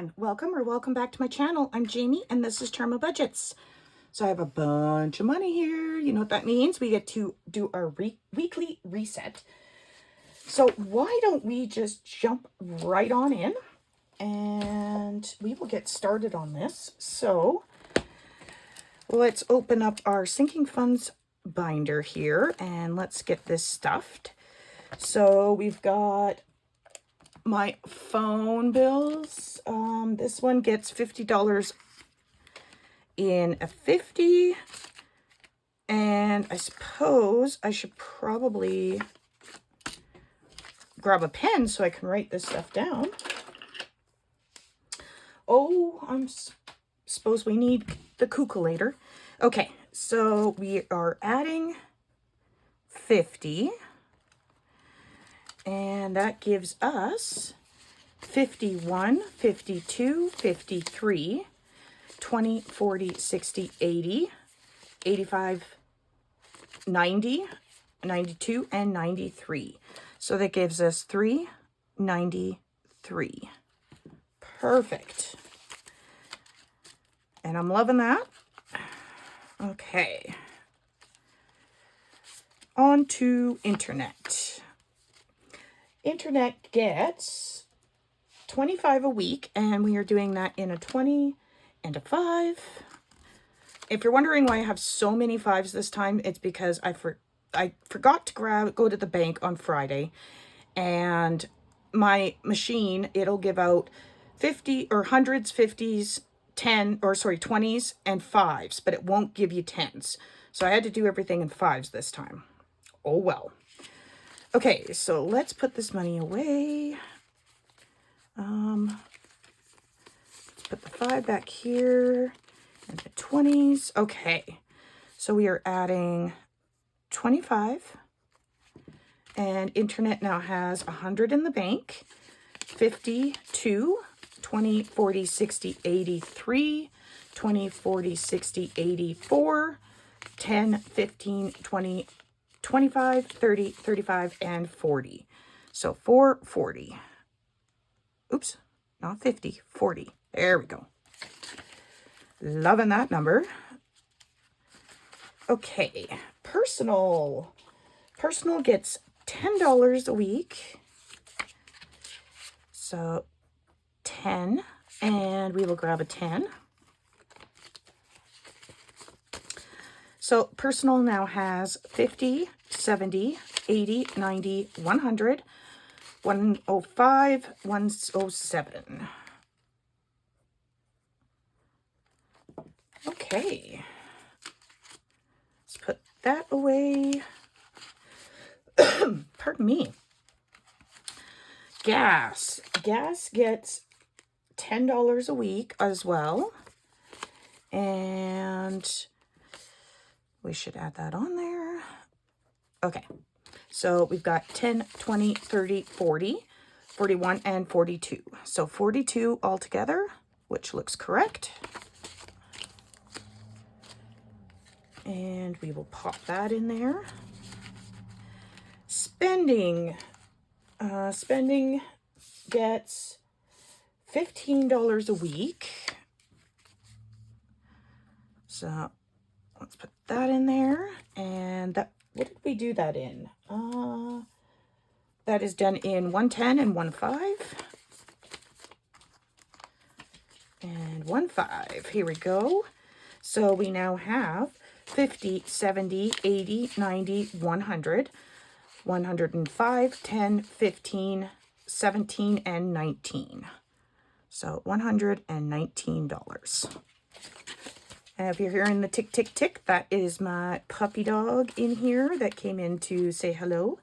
everyone, welcome back to my channel. I'm Jamie and this is Charmabudgets. So I have a bunch of money here. You know what that means? We get to do our weekly reset. So why don't we just jump right on in and we will get started on this. So let's open up our sinking funds binder here and let's get this stuffed. So we've got my phone bills. This one gets $50 in a 50, and I suppose I should probably grab a pen so I can write this stuff down. Oh, suppose we need the calculator. Okay, so we are adding 50. And that gives us 51, 52, 53, 20, 40, 60, 80, 85, 90, 92, and 93. So that gives us 393. Perfect. And I'm loving that. Okay. On to internet. Internet gets 25 a week, and we are doing that in a 20 and a 5. If you're wondering why I have so many 5s this time, it's because I forgot to go to the bank on Friday, and my machine, it'll give out 50 or hundreds, 50s, 20s and 5s, but it won't give you 10s. So I had to do everything in 5s this time. Oh well. Okay, so let's put this money away. Let's put the 5 back here and the 20s. Okay, so we are adding 25. And internet now has 100 in the bank. 52, 20, 40, 60, 83, 20, 40, 60, 84, 10, 15, 20, 25, 30, 35, and 40. So 440. Oops, not 50, 40. There we go. Loving that number. Okay, personal. Personal gets $10 a week. So 10, and we will grab a 10. So personal now has 50, 70, 80, 90, 100, 105, 107. Okay. Let's put that away. Pardon me. Gas. Gas gets $10 a week as well. And we should add that on there. Okay, so we've got 10, 20, 30, 40, 41, and 42. So 42 altogether, which looks correct. And we will pop that in there. Spending. Spending gets $15 a week. So let's put that in there. And that, what did we do that in? That is done in 110 and 15. And 15. Here we go. So we now have 50, 70, 80, 90, 100, 105, 10, 15, 17, and 19. So $119. And if you're hearing the tick, tick, tick, that is my puppy dog in here that came in to say hello.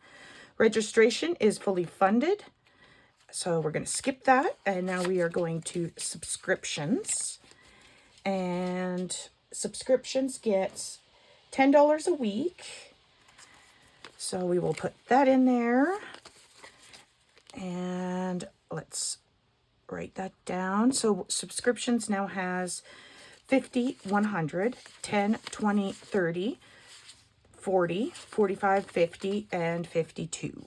Registration is fully funded. So we're going to skip that. And now we are going to subscriptions. And subscriptions gets $10 a week. So we will put that in there. And let's write that down. So subscriptions now has 50, 100, 10, 20, 30, 40, 45, 50, and 52.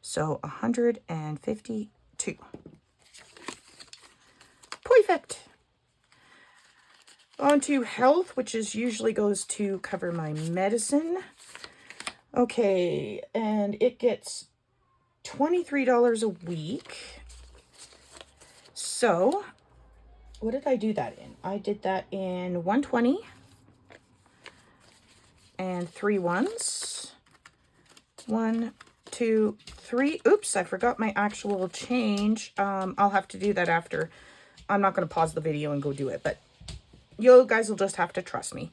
So 152. Perfect. On to health, which is usually goes to cover my medicine. Okay, and it gets $23 a week. So, what did I do that in? I did that in 120 and 3 ones. 1, 2, 3. Oops, I forgot my actual change. I'll have to do that after. I'm not going to pause the video and go do it, but you guys will just have to trust me.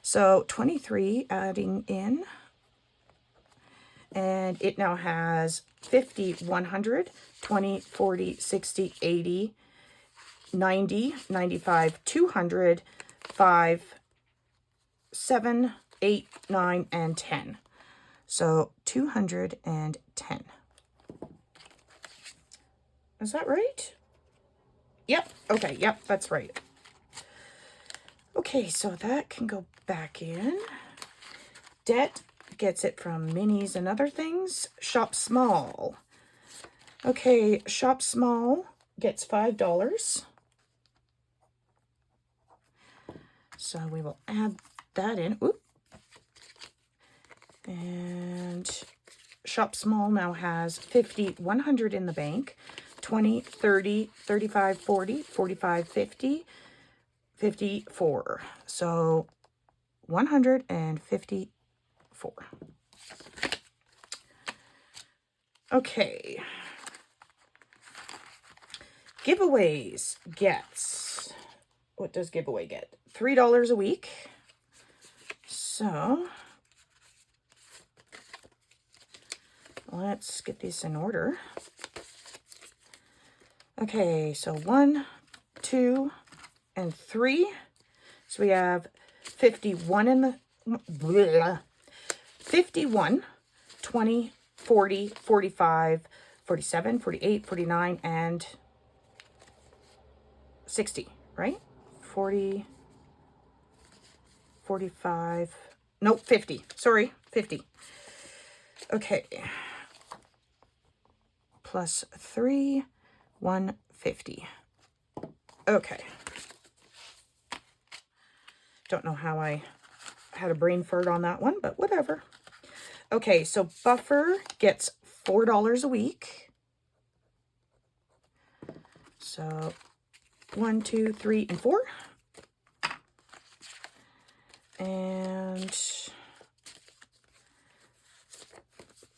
So 23 adding in, and it now has 50, 100, 20, 40, 60, 80, 90, 95, 200, 5, 7, 8, 9, and 10. So 210. Is that right? Yep. Okay. Yep. That's right. Okay. So that can go back in. Debt gets it from minis and other things. Shop small. Okay. Shop small gets $5. So we will add that in. Oop. And Shop Small now has 50, 100 in the bank, 20, 30, 35, 40, 45, 50, 54. So 154. Okay. Giveaways gets, what does giveaway get? $3 a week. So let's get these in order. Okay, so 1, 2, and 3. So we have 51 in the 51, 20, 40, 45, 47, 48, 49, and 60, right? 40, 45, nope, 50. Sorry, 50. Okay. Plus 3, 150. Okay. Don't know how I had a brain fart on that one, but whatever. Okay, so Buffer gets $4 a week. So 1, 2, 3, and 4. And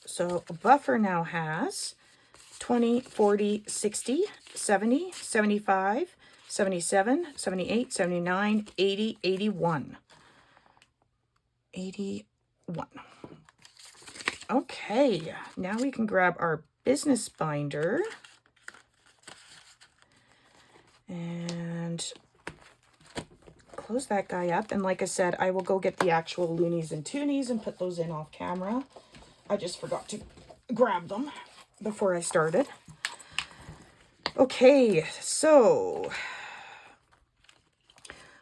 so Buffer now has 20, 40, 60, 70, 75, 77, 78, 79, 80, 81. 81. Okay, now we can grab our business binder and close that guy up. And like I said, I will go get the actual loonies and toonies and put those in off camera. I just forgot to grab them before I started. Okay, so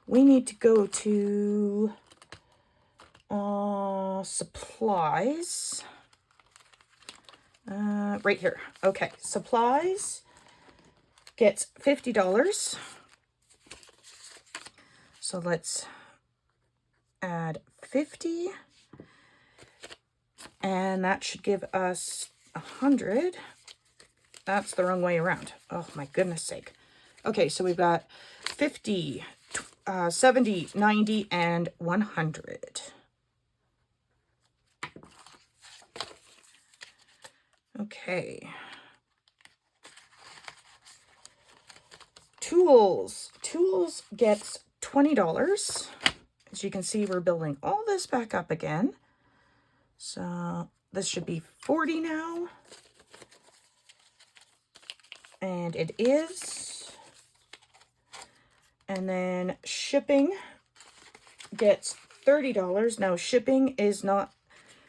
we need to go to supplies. Right here. Okay, supplies gets $50. So let's add 50. And that should give us 100. That's the wrong way around. Oh, my goodness sake. Okay, so we've got 50, 70, 90, and 100. Okay. Tools. Tools gets $20. As you can see, we're building all this back up again. So this should be 40 now. And it is. And then shipping gets $30. Now shipping is not,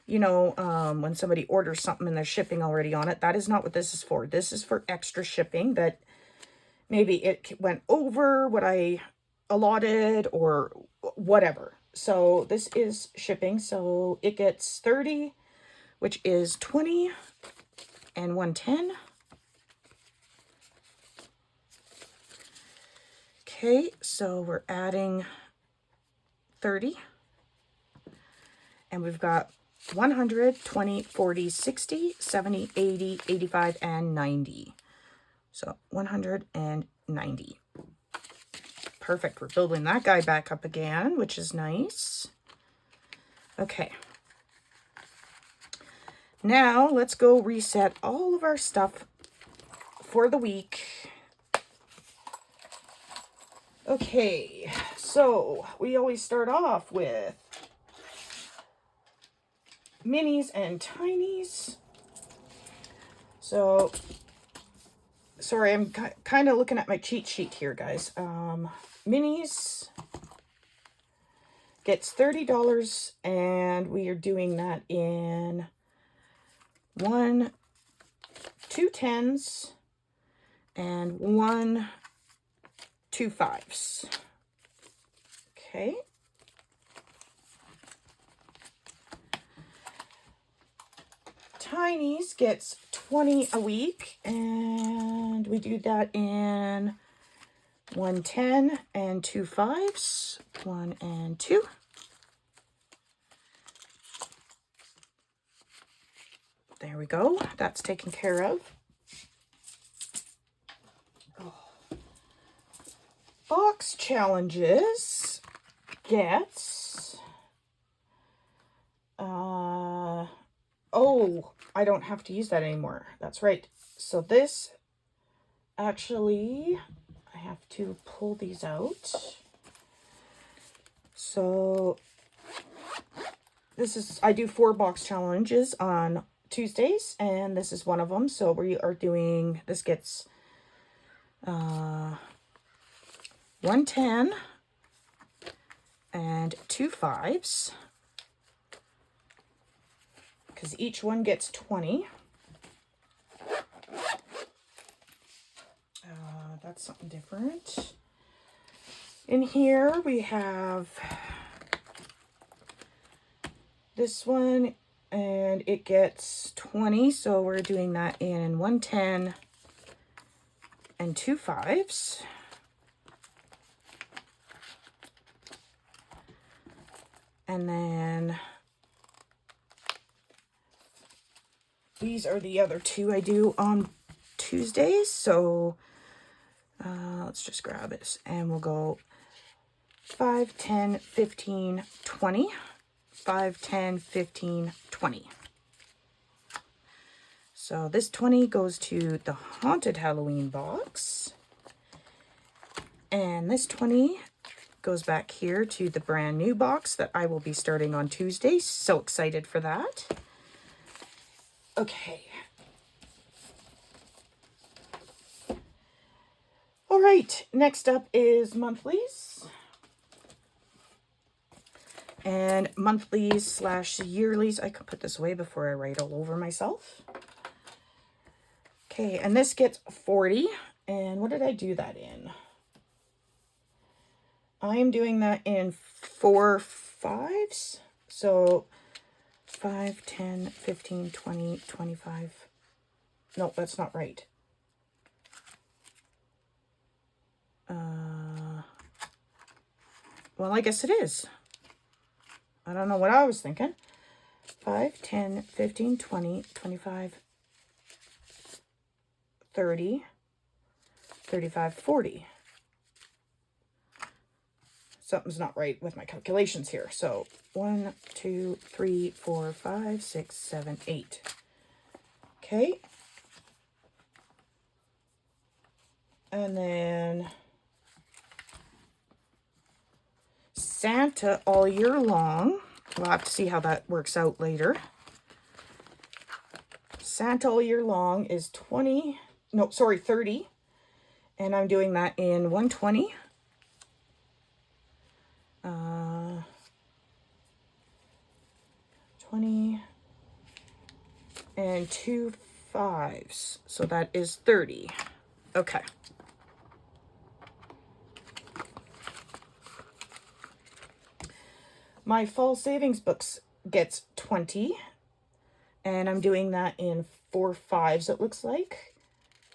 you know, when somebody orders something and there's shipping already on it. That is not what this is for. This is for extra shipping that maybe it went over what I allotted or whatever. So this is shipping. So it gets 30, which is 20 and 110. Okay, so we're adding 30. And we've got 100, 20, 40, 60, 70, 80, 85, and 90. So 190. Perfect. We're building that guy back up again, which is nice. Okay. Now let's go reset all of our stuff for the week. Okay, so we always start off with minis and tinies. So, sorry, I'm kind of looking at my cheat sheet here, guys. Minis gets $30, and we are doing that in 1, 2 10s and 1, 2 5s. Okay. Tinies gets 20 a week, and we do that in 1 10 and 2 5s, 1 and 2. There we go. That's taken care of. Oh. Box challenges gets oh, I don't have to use that anymore. That's right. So this actually, I have to pull these out. So this is, I do 4 box challenges on Tuesdays, and this is one of them. So we are doing, this gets 1 10 and 2 5s. Because each one gets 20. That's something different. In here we have this one, and it gets 20. So we're doing that in 1 10 and 2 5s. And then these are the other 2 I do on Tuesdays. So let's just grab it, and we'll go 5, 10, 15, 20. 5, 10, 15, 20. So this 20 goes to the Haunted Halloween box. And this 20 goes back here to the brand new box that I will be starting on Tuesday. So excited for that. Okay. All right, next up is monthlies. And monthlies / yearlies, I can put this away before I write all over myself. Okay, and this gets 40. And what did I do that in? I am doing that in 4 5s. So 5, 10, 15, 20, 25. No, that's not right. Well, I guess it is. I don't know what I was thinking. 5, 10, 15, 20, 25, 30, 35, 40. Something's not right with my calculations here. So 1, 2, 3, 4, 5, 6, 7, 8. Okay. And then Santa all year long. We'll have to see how that works out later. Santa all year long is 30. And I'm doing that in 120. 20 and 2 5s. So that is 30. Okay. My fall savings books gets 20, and I'm doing that in 4 5s, it looks like.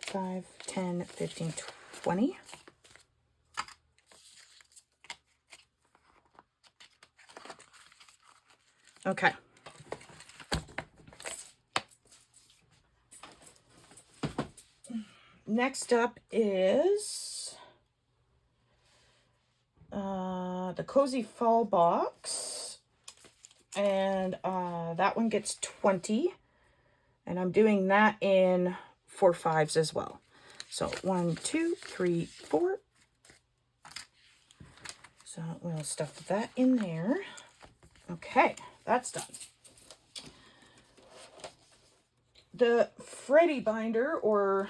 5, 10, 15, 20. Okay. Next up is the Cozy Fall box. And that one gets 20. And I'm doing that in 4 5s as well. So 1, 2, 3, 4. So we'll stuff that in there. Okay, that's done. The Freddy binder, or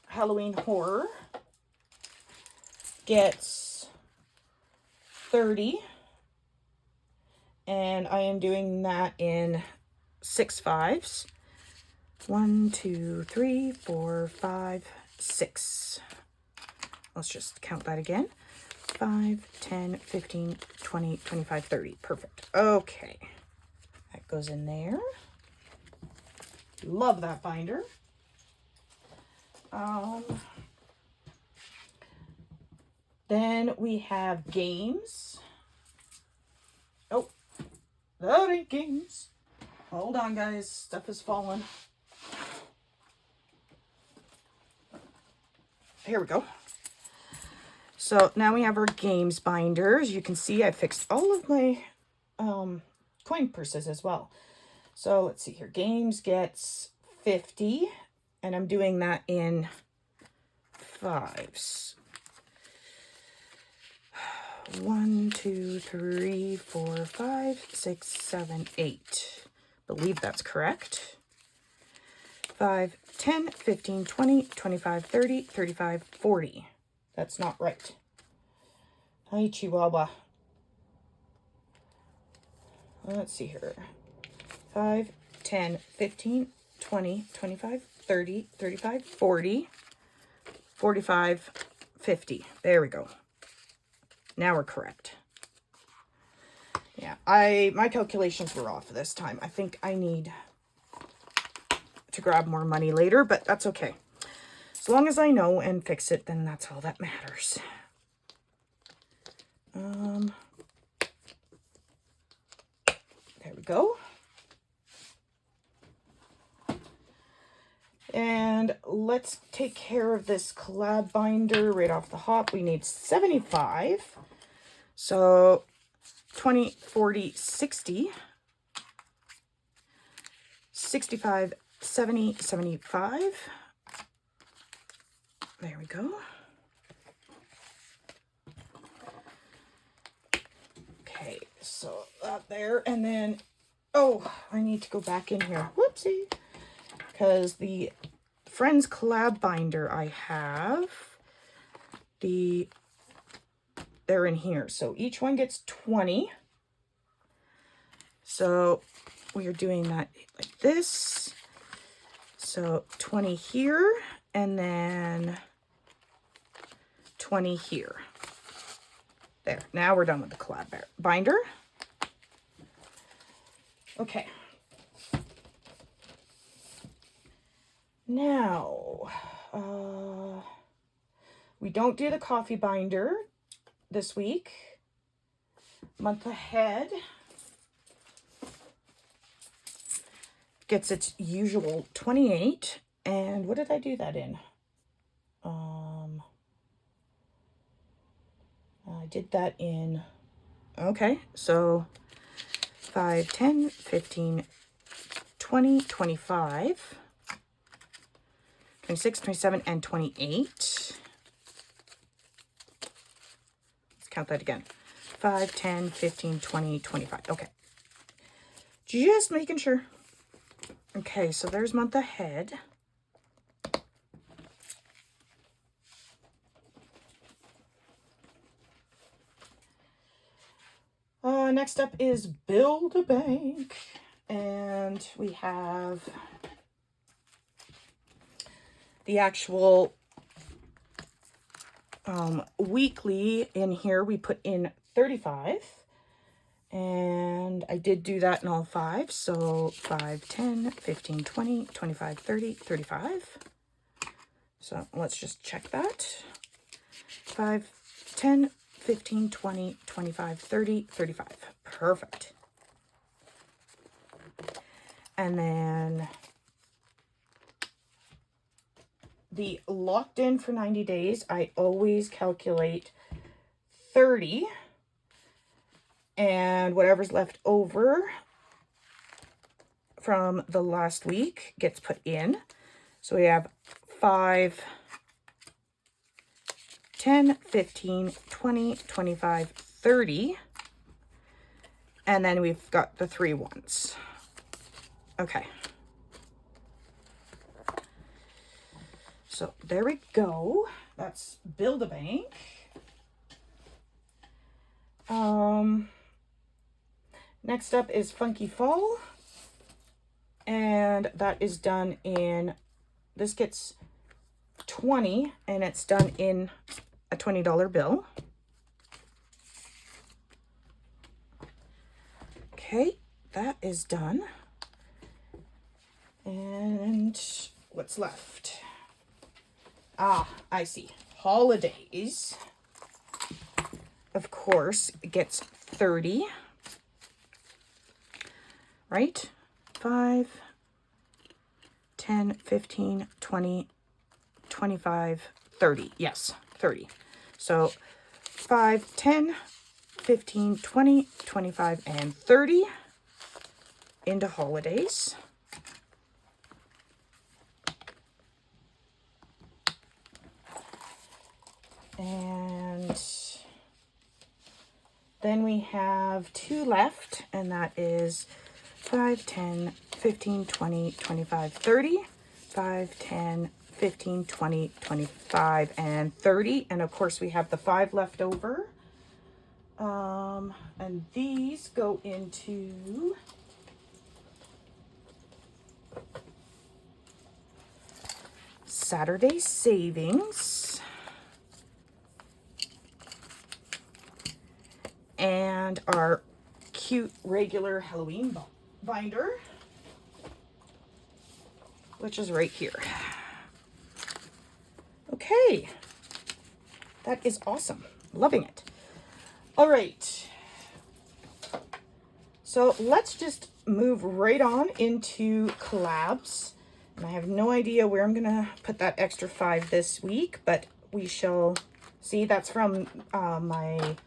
Halloween Horror, gets 30. And I am doing that in 6 5s. 1, 2, 3, 4, 5, 6. Let's just count that again. 5, 10, 15, 20, 25, 30. Perfect. Okay. That goes in there. Love that binder. Then we have games. Oh, that ain't games. Hold on, guys. Stuff is falling. Here we go. So now we have our games binders. You can see I fixed all of my coin purses as well. So let's see here. Games gets 50, and I'm doing that in 5s. 1, 2, 3, 4, 5, 6, 7, 8. Believe that's correct. 5, 10, 15, 20, 25, 30, 35, 40. That's not right. Hi, Chihuahua. Let's see here. 5, 10, 15, 20, 25, 30, 35, 40, 45, 50. There we go. Now we're correct. Yeah, my calculations were off this time. I think I need to grab more money later, but that's okay. As long as I know and fix it, then that's all that matters. There we go. And let's take care of this collab binder right off the hop. We need 75. So 20, 40, 60, 65, 70, 75. There we go. Okay, so that there, and then, oh, I need to go back in here. Whoopsie. Because the Friends collab binder I have, they're in here. So each one gets 20. So we are doing that like this. So 20 here, and then 20 here. There. Now we're done with the collab binder. Okay. Now, we don't do the coffee binder this week. Month ahead gets its usual 28. And what did I do that in? I did that in, okay, so 5, 10, 15, 20, 25, 26, 27, and 28. Let's count that again. 5, 10, 15, 20, 25. Okay. Just making sure. Okay, so there's month ahead. Next up is Build a Bank. And we have the actual weekly in here. We put in 35. And I did do that in all 5. So 5, 10, 15, 20, 25, 30, 35. So let's just check that. 5, 10, 15, 20, 25, 30, 35. Perfect. And then the locked in for 90 days, I always calculate 30. And whatever's left over from the last week gets put in. So we have 5, 10, 15, 20, 25, 30. And then we've got the 3 ones. Okay. So there we go. That's Build-A-Bank. Next up is Funky Fall. And that is done in, this gets 20 and it's done in a $20 bill. Okay, that is done. And what's left? Ah, I see. Holidays, of course, gets 30. Right? 5, 10, 15, 20, 25, 30. Yes, 30. So 5, 10, 15, 20, 25, and 30 into holidays. And then we have 2 left, and that is 5, 10, 15, 20, 25, 30. 5, 10, 15, 20, 25, and 30. And of course we have the 5 left over. And these go into Saturday savings. And our cute regular Halloween binder, which is right here. Okay, that is awesome. Loving it. All right, so let's just move right on into collabs. And I have no idea where I'm gonna put that extra 5 this week, but we shall see. That's from my,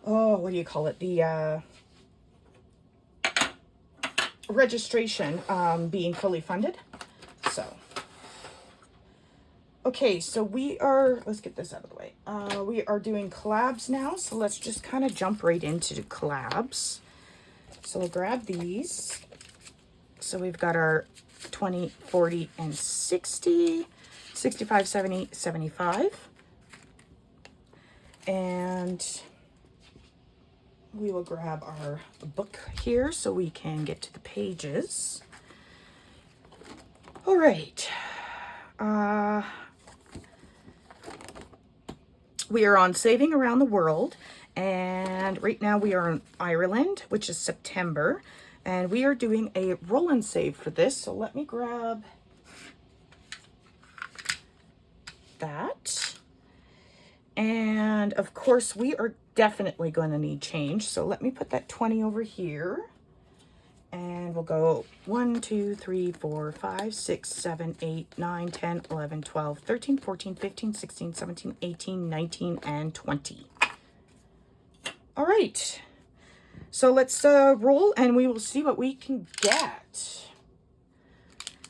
oh, what do you call it? The registration being fully funded. So, okay, so we are, let's get this out of the way. We are doing collabs now, so let's just kind of jump right into collabs. So we'll grab these. So we've got our 20, 40, and 60, 65, 70, 75. And we will grab our book here so we can get to the pages. All right. We are on Saving Around the World, and right now we are in Ireland, which is September, and we are doing a roll and save for this. So let me grab that. And of course we are definitely going to need change. So let me put that 20 over here. And we'll go 1, 2, 3, 4, 5, 6, 7, 8, 9, 10, 11, 12, 13, 14, 15, 16, 17, 18, 19, and 20. All right. So let's roll and we will see what we can get.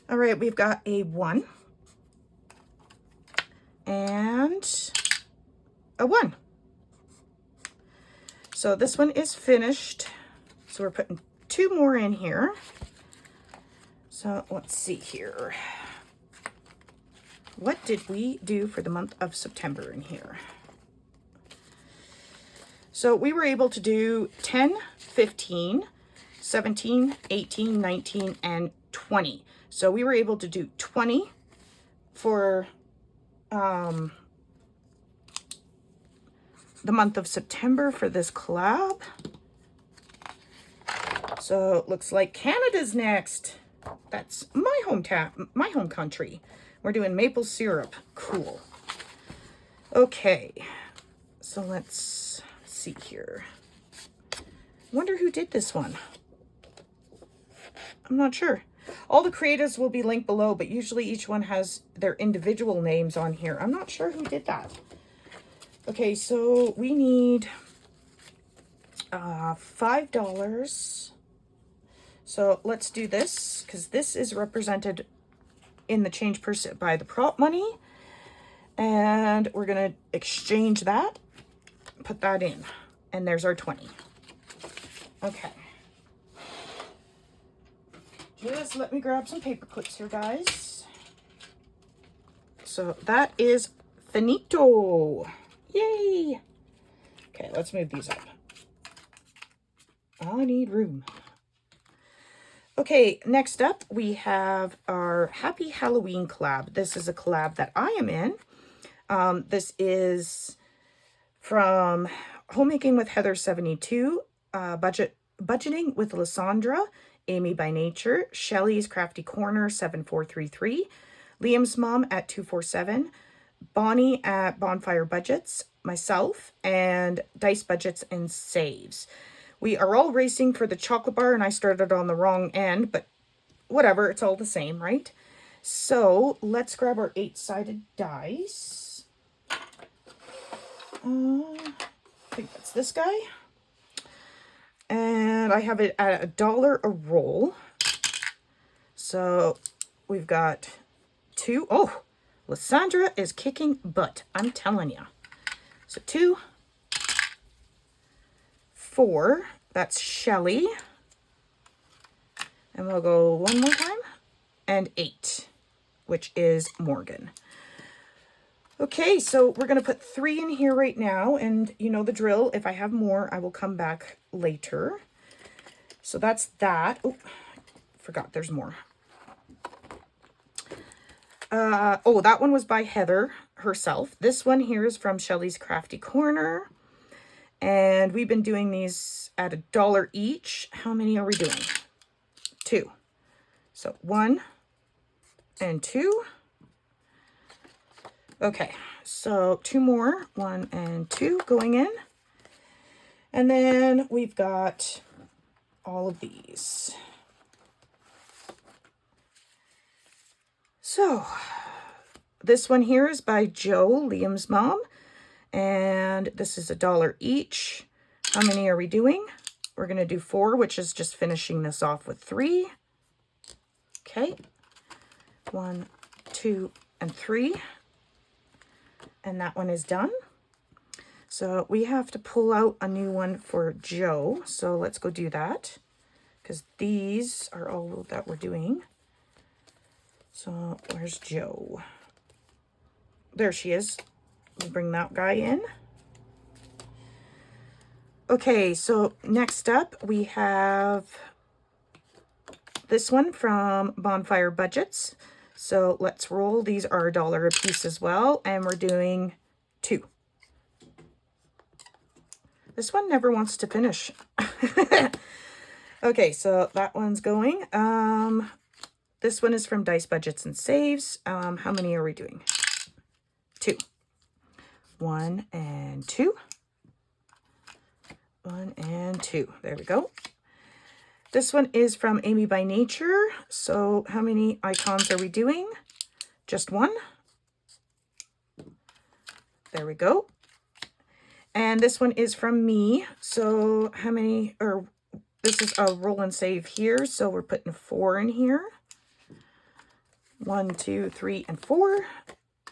All right, we've got a 1 and a 1. So this one is finished. So we're putting 2 more in here. So let's see here. What did we do for the month of September in here? So we were able to do 10, 15, 17, 18, 19, and 20. So we were able to do 20 for the month of September for this collab. So it looks like Canada's next. That's my hometown, my home country. We're doing maple syrup. Cool. Okay, so let's see here. Wonder who did this one. I'm not sure. All the creatives will be linked below, but usually each one has their individual names on here. I'm not sure who did that. Okay, so we need $5. So let's do this, because this is represented in the change by the prop money. And we're going to exchange that, put that in. And there's our 20. Okay. Just let me grab some paper clips here, guys. So that is finito. Yay. Okay, let's move these up. I need room. Okay, next up we have our Happy Halloween collab. This is a collab that I am in. This is from Homemaking with Heather 72, Budgeting with Lysandra, Amy by Nature, Shelly's Crafty Corner 7433, Liam's Mom at 247, Bonnie at Bonfire Budgets, myself, and Dice Budgets and Saves. We are all racing for the chocolate bar, and I started on the wrong end, but whatever, it's all the same, right? So let's grab our 8-sided dice. I think that's this guy. And I have it at $1 a roll. So we've got 2. Oh, Lysandra is kicking butt, I'm telling you. So 2, 4, that's Shelly. And we'll go one more time. And 8, which is Morgan. Okay, so we're going to put 3 in here right now. And you know the drill. If I have more, I will come back later. So that's that. Oh, forgot there's more. Oh, that one was by Heather herself. This one here is from Shelly's Crafty Corner. And we've been doing these at $1 each. How many are we doing? 2. So 1 and 2. Okay, so 2 more. 1 and 2 going in. And then we've got all of these. So this one here is by Joe, Liam's mom. And this is $1 each. How many are we doing? We're going to do 4, which is just finishing this off with 3. Okay. 1, 2, and 3. And that one is done. So we have to pull out a new one for Joe. So let's go do that, because these are all that we're doing. So where's Joe? There she is. We'll bring that guy in. Okay, so next up we have this one from Bonfire Budgets. So let's roll. These are $1 a piece as well, and we're doing 2. This one never wants to finish. Okay, so that one's going. This one is from Dice Budgets and Saves. How many are we doing? 2. 1 and 2. 1 and 2. There we go. This one is from Amy by Nature. So how many icons are we doing? Just 1. There we go. And this one is from me. So how many, or this is a roll and save here. So we're putting 4 in here. 1, 2, 3, and 4.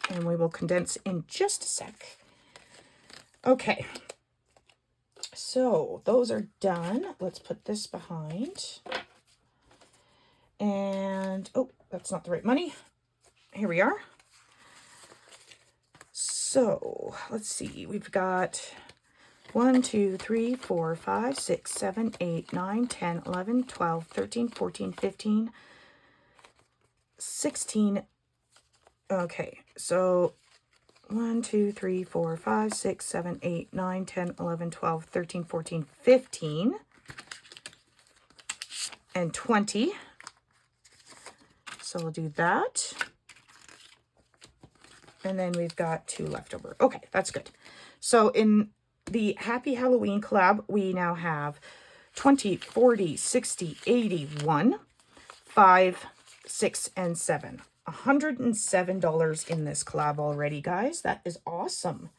And we will condense in just a sec. Okay. So those are done. Let's put this behind. And, oh, that's not the right money. Here we are. So let's see. We've got 1, 2, 3, 4, 5, 6, 7, 8, 9, 10, 11, 12, 13, 14, 15, 16. Okay, so 1, 2, 3, 4, 5, 6, 7, 8, 9, 10, 11, 12, 13, 14, 15, and 20. So we'll do that. And then we've got 2 left over. Okay, that's good. So in the Happy Halloween collab, we now have 20, 40, 60, 80, 1. 5, 6, and 7. $107 in this collab already, guys. That is awesome.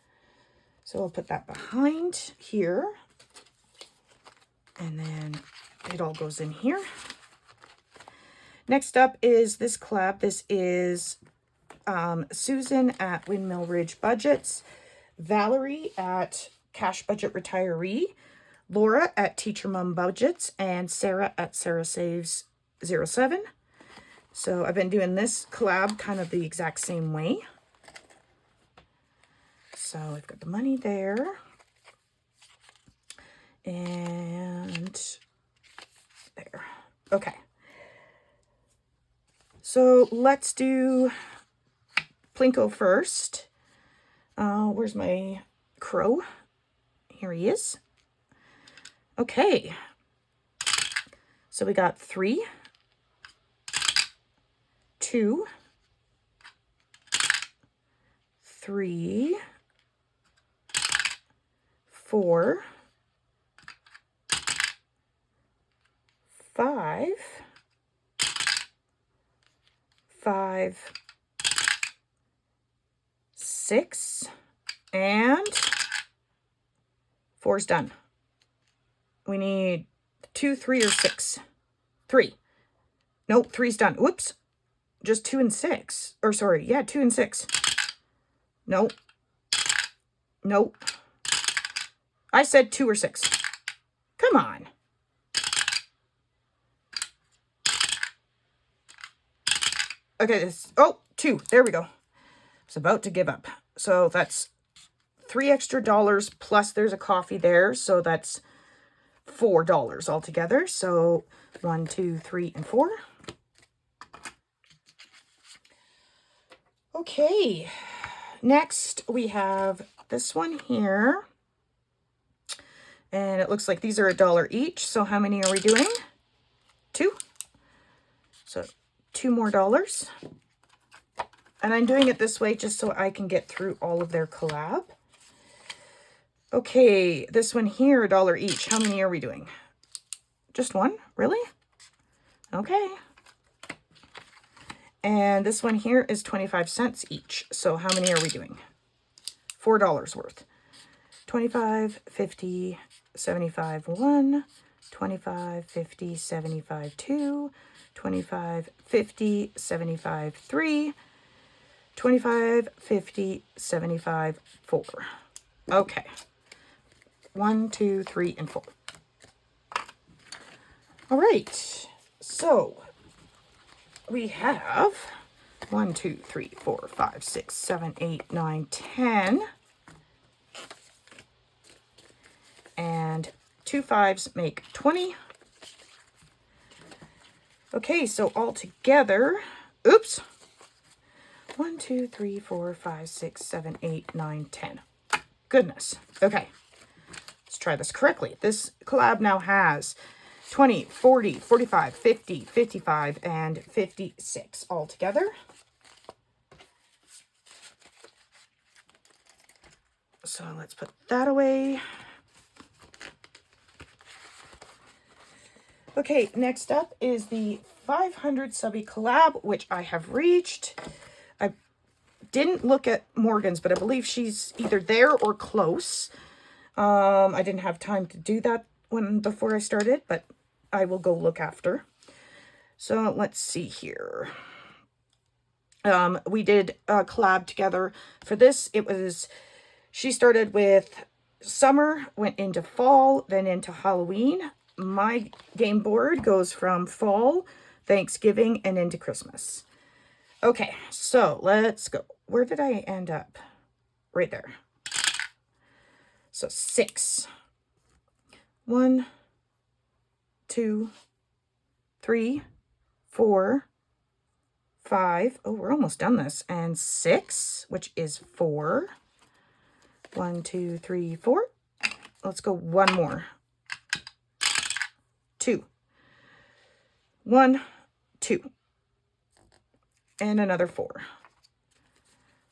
So I'll put that behind here. And then it all goes in here. Next up is this collab. This is Susan at Windmill Ridge Budgets, Valerie at Cash Budget Retiree, Laura at Teacher Mom Budgets, and Sarah at Sarah Saves 07. So I've been doing this collab kind of the exact same way. So I've got the money there. And there. Okay. So let's do Plinko first. Where's my crow? Here he is. Okay. So we got 3, 2, 3, 4, 5, 5, 6, and 4's done. We need 2, 3, or 6. 3. Nope, 3's done. Whoops. Just 2 and 6. Or sorry, yeah, 2 and 6. Nope. Nope. I said 2 or 6. Come on. Okay, this, oh, 2. There we go. I was about to give up. So that's $3 extra plus there's a coffee there. So that's $4 altogether. So 1, 2, 3, and 4. Okay. Next we have this one here. And it looks like these are $1 each. So how many are we doing? 2. So 2 more dollars. And I'm doing it this way just so I can get through all of their collab. Okay, this one here, $1 each. How many are we doing? Just 1? Really? Okay. And this one here is 25 cents each. So how many are we doing? $4 worth. 25, 50, 75, 1, 25, 50, 75, 2, 25, 50, 75, 3, 25, 50, 75, 4. Okay. 1, 2, 3, and 4. All right. So we have 1, 2, 3, 4, 5, 6, 7, 8, 9, 10. And 2 5s make 20. Okay, so all together, oops. 1, 2, 3, 4, 5, 6, 7, 8, 9, 10. Goodness. Okay. Let's try this correctly. This collab now has 20, 40, 45, 50, 55, and 56 all together. So let's put that away. Okay, next up is the 500 subby collab, which I have reached. I didn't look at Morgan's, but I believe she's either there or close. I didn't have time to do that before I started, but I will go look after. So let's see here. We did a collab together for this. She started with summer, went into fall, then into Halloween. My game board goes from fall, Thanksgiving, and into Christmas. Okay, so let's go. Where did I end up? Right there. So 6. 1, 2, 3, 4, 5. Oh, we're almost done this. And 6, which is 4. 1, 2, 3, 4. Let's go one more. 2. 1, 2. And another 4.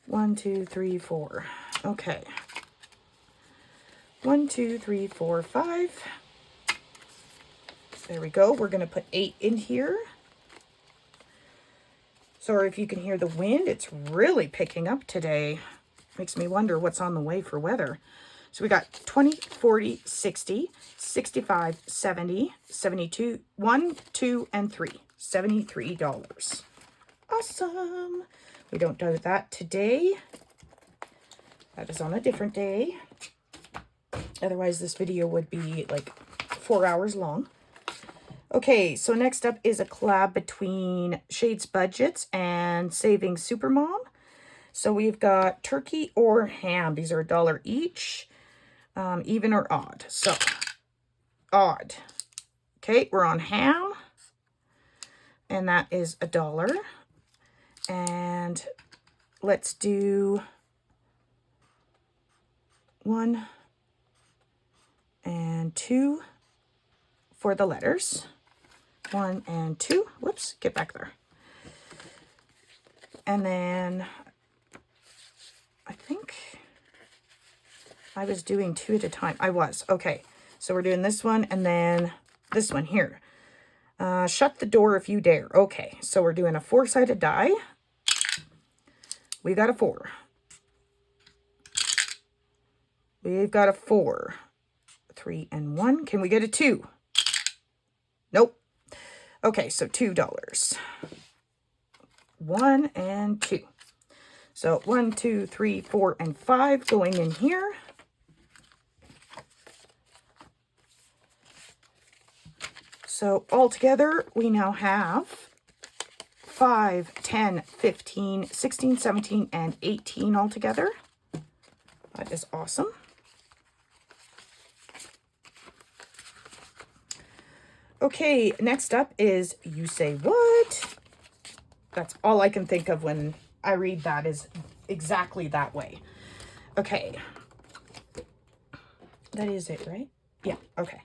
1, 2, 3, 4. Okay. 1, 2, 3, 4, 5. There we go. We're going to put 8 in here. Sorry if you can hear the wind. It's really picking up today. Makes me wonder what's on the way for weather. So we got 20, 40, 60, 65, 70, 72, 1, 2, and 3. $73. Awesome. We don't do that today. That is on a different day. Otherwise, this video would be like 4 hours long. Okay, so next up is a collab between Shades Budgets and Saving Supermom. So we've got turkey or ham. These are $1 each, even or odd. So, odd. Okay, we're on ham, and that is $1. And let's do 1 and 2 for the letters. 1 and 2. Whoops, get back there. And then I think I was doing 2 at a time. I was. Okay. So we're doing this one and then this one here. Shut the door if you dare. Okay. So we're doing a 4-sided die. We got a 4. We've got a 4. 3 and 1. Can we get a 2? Nope. Okay, so $2. 1 and 2. So 1, 2, 3, 4, and 5 going in here. So altogether, we now have 5, 10, 15, 16, 17, and 18 altogether. That is awesome. Okay, next up is You Say What? That's all I can think of when I read that, is exactly that way. Okay. That is it, right? Yeah, okay.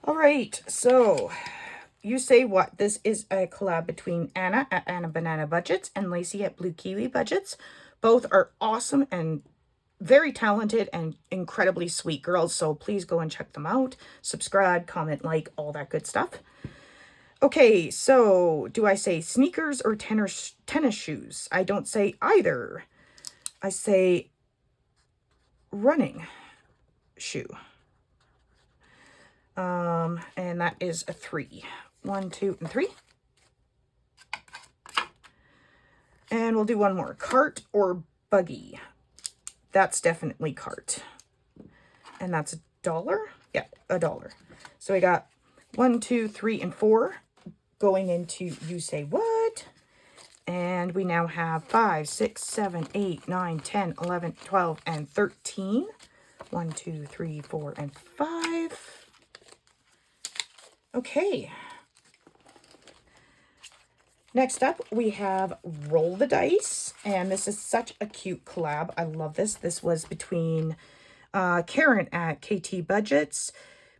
All right, so You Say What? This is a collab between Anna at Anna Banana Budgets and Lacey at Blue Kiwi Budgets. Both are awesome and very talented and incredibly sweet girls, so please go and check them out. Subscribe, comment, like, all that good stuff. Okay, so do I say sneakers or tennis shoes? I don't say either. I say running shoe. And that is a 3. 1, 2, and 3. And we'll do one more. Cart or buggy? That's definitely cart. And that's $1? Yeah, $1. So we got 1, 2, 3, and 4 going into You Say What? And we now have 5, 6, 7, 8, 9, 10, 11, 12, and 13. 1, 2, 3, 4, and 5. Okay. Next up, we have Roll the Dice, and this is such a cute collab. I love this. This was between Karen at KT Budgets,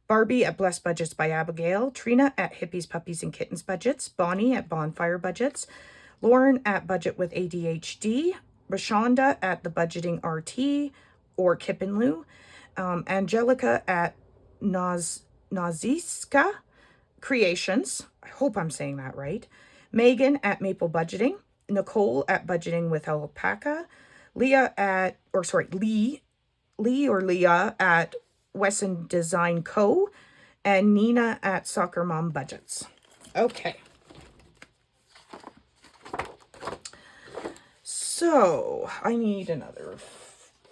Barbie at Blessed Budgets by Abigail, Trina at Hippies, Puppies, and Kittens Budgets, Bonnie at Bonfire Budgets, Lauren at Budget with ADHD, Rashonda at The Budgeting RT, or Kip and Lou, Angelica at Naziska Creations. I hope I'm saying that right. Megan at Maple Budgeting, Nicole at Budgeting with Alpaca, Leah at Wesson Design Co., and Nina at Soccer Mom Budgets. Okay. So, I need another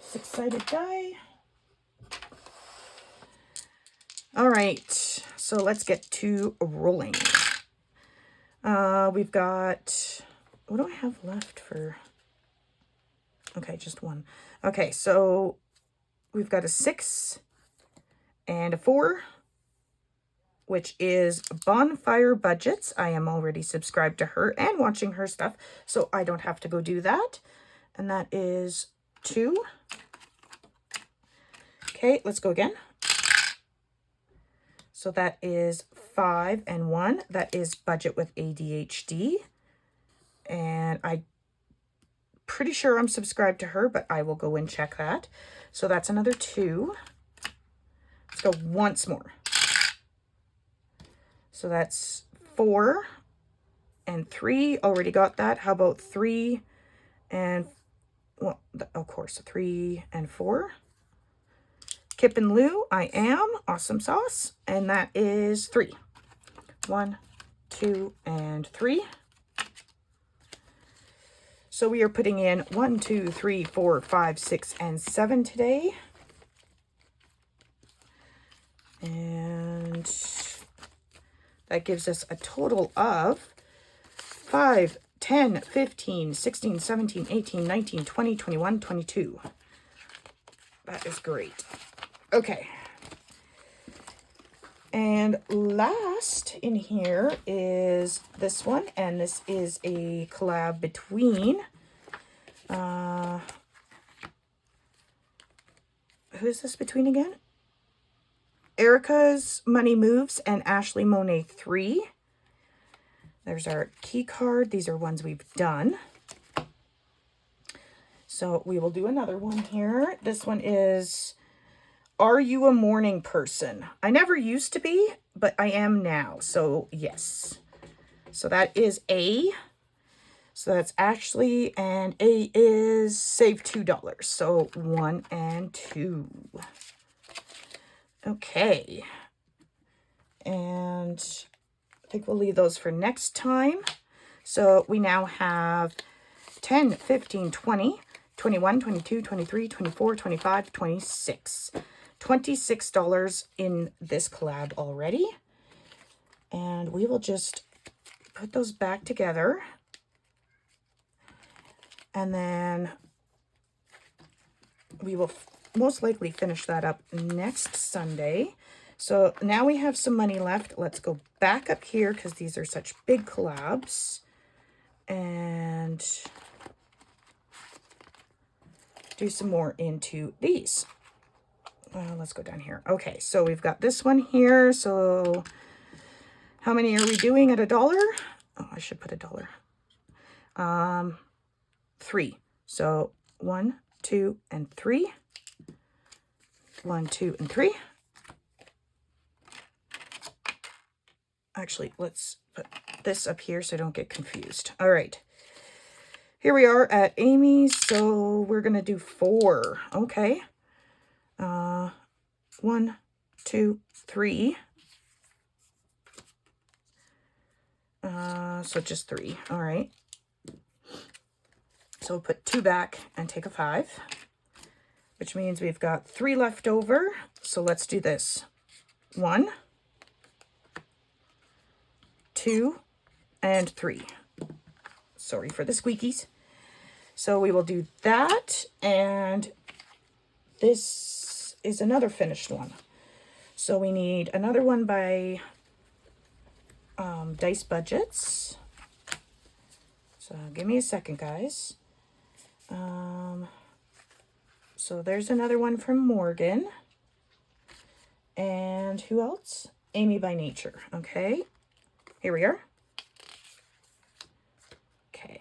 6-sided die. All right, so let's get to rolling. We've got, what do I have left for? Okay, just one. Okay, so we've got a 6 and a 4, which is Bonfire Budgets. I am already subscribed to her and watching her stuff, so I don't have to go do that. And that is 2. Okay, let's go again. So that is 5 and 1. That is Budget with ADHD. And I'm pretty sure I'm subscribed to her, but I will go and check that. So that's another 2. Let's go once more. So that's 4 and 3. Already got that. How about 3 and, well, of course, 3 and 4. Kip and Lou, I am. Awesome sauce. And that is 3. 1, 2, and 3. So we are putting in 1, 2, 3, 4, 5, 6, and 7 today. And that gives us a total of 5, 10, 15, 16, 17, 18, 19, 20, 21, 22. That is great. Okay. And last in here is this one, and this is a collab between, who is this between again? Erica's Money Moves and Ashley Monet 3. There's our key card. These are ones we've done. So we will do another one here. This one is, are you a morning person? I never used to be, but I am now. So yes. So that is A. So that's Ashley, and A is save $2. So 1 and 2. Okay. And I think we'll leave those for next time. So we now have 10, 15, 20, 21, 22, 23, 24, 25, 26. $26 in this collab already. And we will just put those back together. And then we will most likely finish that up next Sunday. So now we have some money left. Let's go back up here because these are such big collabs. And do some more into these. Let's go down here. Okay, so we've got this one here. So how many are we doing at $1? Oh, I should put $1. 3. So 1, 2, and 3. 1, 2, and 3. Actually, let's put this up here so I don't get confused. All right. Here we are at Amy's. So we're going to do 4. Okay. 1, 2, 3. So just 3. All right. So we'll put 2 back and take a 5, which means we've got 3 left over. So let's do this. 1, 2, and 3. Sorry for the squeakies. So we will do that, and this is another finished one. So we need another one by Dice Budgets. So give me a second, guys. So there's another one from Morgan. And who else? Amy by Nature. Okay. Here we are. Okay.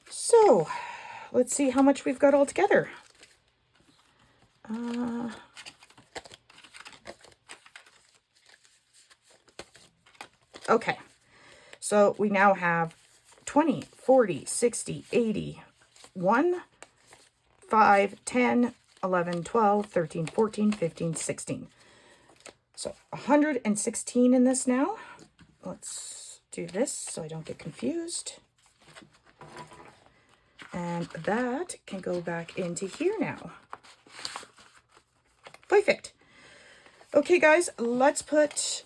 So let's see how much we've got all together. Okay. So we now have 20, 40, 60, 80, 1, 5, 10, 11, 12, 13, 14, 15, 16. So 116 in this now. Let's do this so I don't get confused. And that can go back into here now. Perfect. Okay, guys, let's put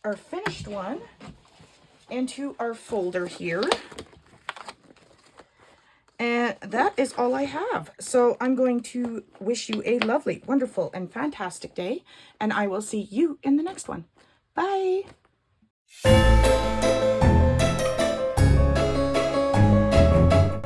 our finished one into our folder here. And that is all I have. So I'm going to wish you a lovely, wonderful, and fantastic day. And I will see you in the next one. Bye.